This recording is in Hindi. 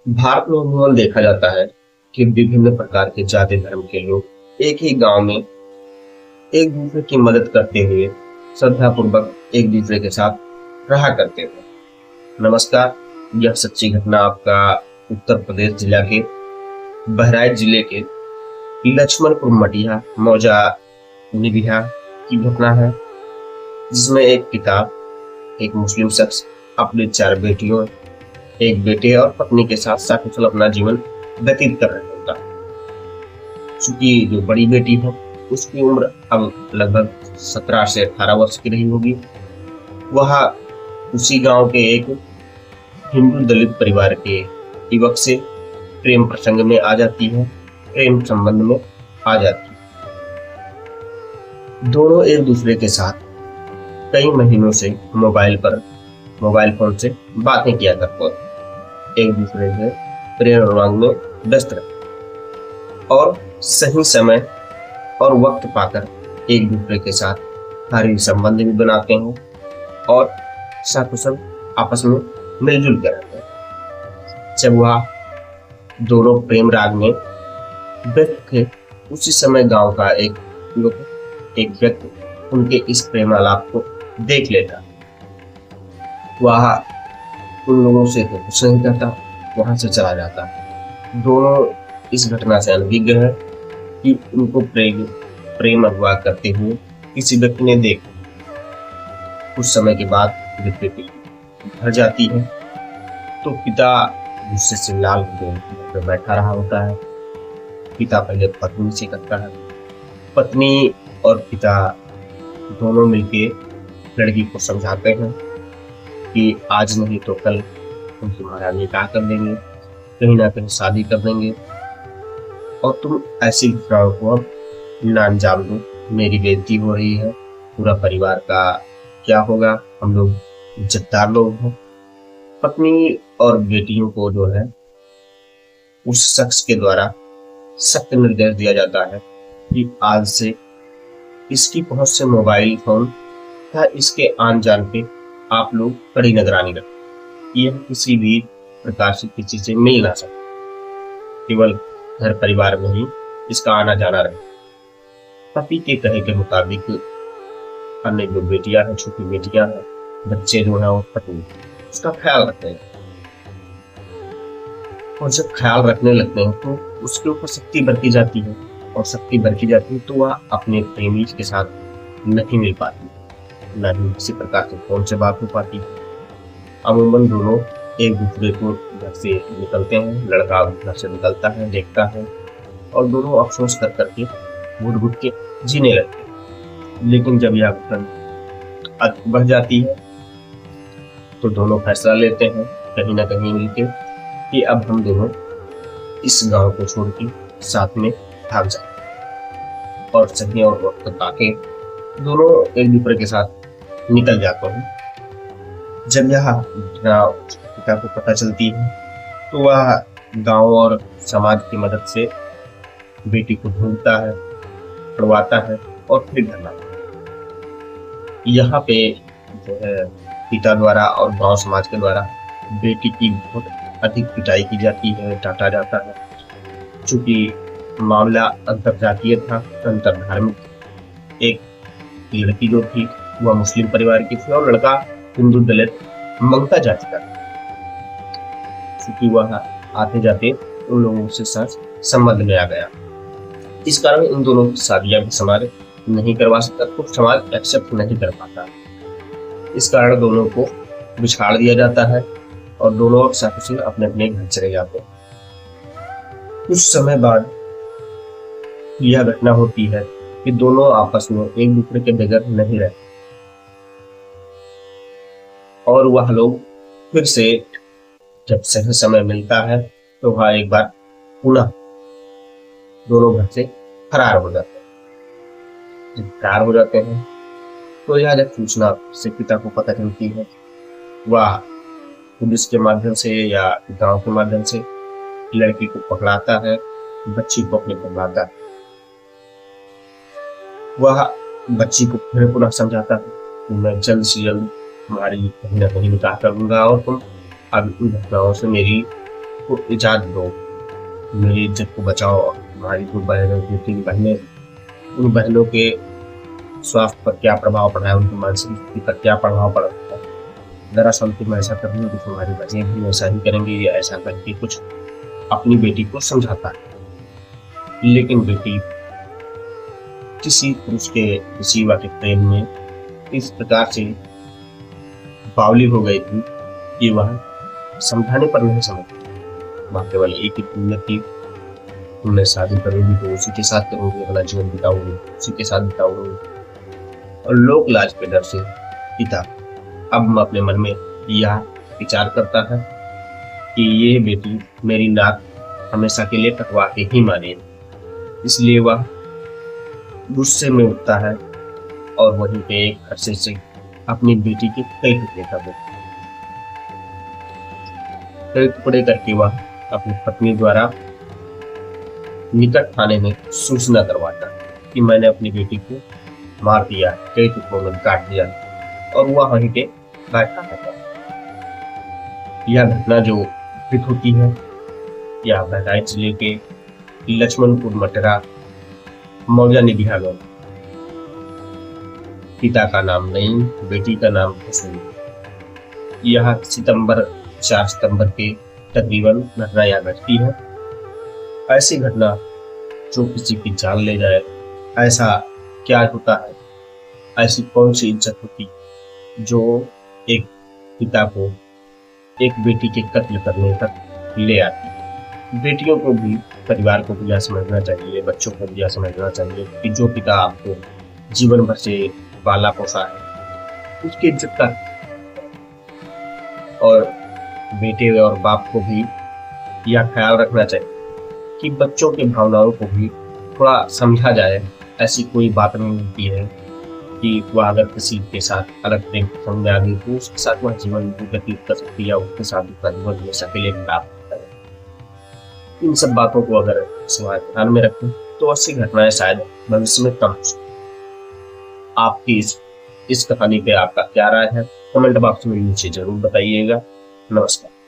भारत में अमूमन देखा जाता है कि विभिन्न प्रकार के जाति धर्म के लोग एक ही गांव में एक दूसरे की मदद करते हुए श्रद्धापूर्वक एक दूसरे के साथ रहा करते थे। नमस्कार, यह सच्ची घटना आपका उत्तर प्रदेश जिला के बहराइच जिले के लक्ष्मणपुर मटिया मौजा निबिहा की घटना है, जिसमें एक पिता, एक मुस्लिम शख्स अपने 4 बेटियों, एक बेटे और पत्नी के साथ सकुशल अपना जीवन व्यतीत कर रहे होता है। चूंकि जो बड़ी बेटी है उसकी उम्र अब लगभग 17 से 18 वर्ष की रही होगी। वह उसी गांव के एक हिंदू दलित परिवार के युवक से प्रेम प्रसंग में आ जाती है, प्रेम संबंध में आ जाती है। दोनों एक दूसरे के साथ कई महीनों से मोबाइल फोन से बातें किया करते हैं, एक दूसरे से प्रेम रोमांच में व्यस्त रहते और सही समय और वक्त पाकर एक दूसरे के साथ शारीरिक संबंध भी बनाते हैं और सकुशल आपस में मिलजुल कर रहते हैं। जब वह दोनों प्रेम राग में व्यक्त थे, उसी समय गांव का एक युवक, एक व्यक्ति उनके इस प्रेमालाप को देख लेता। वह उन लोगों से तो कुछ नहीं करता, वहां से चला जाता। दोनों इस घटना से अनभिज्ञ है कि उनको प्रेम अगवा करते हुए किसी व्यक्ति ने देखा। कुछ समय के बाद जब बेटी घर जाती है तो पिता गुस्से से लाल होकर बैठा रहा होता है। पिता पहले पत्नी से कहता है, पत्नी और पिता दोनों मिलके लड़की को समझाते हैं कि आज नहीं तो कल हम तुम्हारा निकाह कर देंगे, कहीं ना कहीं शादी कर देंगे और तुम ऐसी घटनाओं को अब ना अंजाम दो। मेरी बेइज्जती हो रही है, पूरा परिवार का क्या होगा, हम लोग इज्जतदार लोग हैं। पत्नी और बेटियों को जो है उस शख्स के द्वारा सख्त निर्देश दिया जाता है कि आज से इसकी पहुंच से मोबाइल फोन या इसके आन जान पे आप लोग कड़ी निगरानी रखें। यह किसी भी प्रकार से किसी से मिल ना सके, केवल घर परिवार में ही इसका आना जाना रहे। पति के कहे के मुताबिक अन्य जो बेटियां हैं, छोटी बेटियां हैं, बच्चे जो हैं, वो पत्नी उसका ख्याल रखते हैं और जब ख्याल रखने लगते हैं तो उसके ऊपर शक्ति बरती जाती है और शक्ति बरती जाती है तो वह अपने प्रेमी के साथ नहीं मिल पाती, न ही किसी प्रकार से फोन से बात हो पाती है। अमूमन दोनों एक दूसरे को घर से निकलते हैं, लड़का घर से निकलता है, देखता है और दोनों अफसोस कर करके घुट घुट के जीने लगते हैं। लेकिन जब यह घटना बढ़ जाती है तो दोनों फैसला लेते हैं कहीं ना कहीं मिलके कि अब हम दोनों इस गांव को छोड़ के साथ में भाग जाए और सही और वक्त पाके दोनों एक दूसरे के साथ निकल जाते हैं। जब यह घटना पिता को पता चलती है तो वह गांव और समाज की मदद से बेटी को ढूंढता है, छुड़वाता है और फिर घर लाता है। यहाँ पे जो है पिता द्वारा और गांव समाज के द्वारा बेटी की बहुत अधिक पिटाई की जाती है, डांटा जाता है। चूंकि मामला अंतरजातीय था, अंतर धार्मिक। एक लड़की जो थी वह मुस्लिम परिवार की थी और लड़का हिंदू दलित मंगता जाति का था। चूंकि वह आते जाते उन लोगों से संबंध में आ गया, इस कारण इन दोनों की शादियां भी समाज नहीं करवा सकता, तो समाज एक्सेप्ट नहीं कर पाता। इस कारण दोनों को बिछाड़ दिया जाता है और दोनों सकुशल अपने अपने घर चले जाते हैं। कुछ समय बाद यह घटना होती है कि दोनों आपस में एक दूसरे के बगैर नहीं रहते और वह लोग फिर से जब सही समय मिलता है तो वह एक बार पुनः दोनों घर से फरार हो जाते हैं। जब फरार हो जाते हैं तो यह जब सूचना से पिता को पता चलती है, वह पुलिस के माध्यम से या गांव के माध्यम से लड़की को पकड़ाता है, बच्ची को अपने पकड़ाता है। वह बच्ची को फिर पुनः समझाता है कि मैं जल्द से जल्द तुम्हारी कहीं ना कहीं निकाह कर दूंगा और तुम अब इन घटनाओं से मेरी को इजाज़त दो, मेरी इज्जत को बचाओ। हमारी जो बहनें, दो तीन बहनें, उन बहनों के स्वास्थ्य पर क्या प्रभाव पड़ा है, उनकी मानसिक स्थिति पर क्या प्रभाव पड़ा है। दरअसल तुम ऐसा कर रही हो तो तुम्हारी बहनें भी ऐसा ही करेंगी। ये ऐसा करके कुछ अपनी बेटी को समझाता है। लेकिन बेटी किसी पुरुष के शिवा के प्रेम में इस प्रकार से बावली हो गई थी कि वह समझाने पर नहीं समझती। वह केवल एक ही नीयत थी, तुमने शादी करोगी तो उसी के साथ करूंगी, अपना जीवन बिताऊंगी, उसी के साथ बिताऊंगी। और लोक लाज के डर से पिता अब अपने मन में यह विचार करता है कि ये बेटी मेरी नाक हमेशा के लिए कटवा के ही माने। इसलिए वह गुस्से में उठता है और वहीं पे एक अरसे से अपनी बेटी के कई टुकड़े कर देता है। कई टुकड़े करके वह अपनी पत्नी द्वारा निकट थाने में सूचना करवाता है कि मैंने अपनी बेटी को मार दिया, कई टुकड़ों में काट दिया, और वह वहीं पे बैठा रहता है। यह घटना जो घटित होती है यह बहराइच जिले के लक्ष्मणपुर मटरा मौजा निबिहा में। पिता का नाम नईम, बेटी का नाम हुसैन। यह 4 सितंबर के तकरीबन घटना यह घटती है। ऐसी घटना जो किसी की जान ले जाए, ऐसा क्या होता है, ऐसी कौन सी इज्जत होती जो एक पिता को एक बेटी के कत्ल करने तक ले आती। बेटियों को भी, परिवार को भी यह समझना चाहिए, बच्चों को भी यह समझना चाहिए कि जो पिता आपको जीवन भर से पाला पोसा है उसकी इज्जत कर। और बेटे और बाप को भी यह ख्याल रखना चाहिए कि बच्चों की भावनाओं को भी थोड़ा समझा जाए। ऐसी कोई बात नहीं होती है कि वह अगर किसी के साथ अलग प्रेम पसंद में आ गई तो उसके साथ वह जीवन व्यतीत कर सकती है या उसके साथ उसका जीवन हमेशा के लिए खराब होता है। इन सब बातों को अगर समाज ध्यान में रखें तो ऐसी घटनाएं शायद भविष्य में कम हो सकती। आपकी इस कहानी पे आपका क्या राय है, कमेंट बॉक्स में नीचे जरूर बताइएगा। नमस्कार।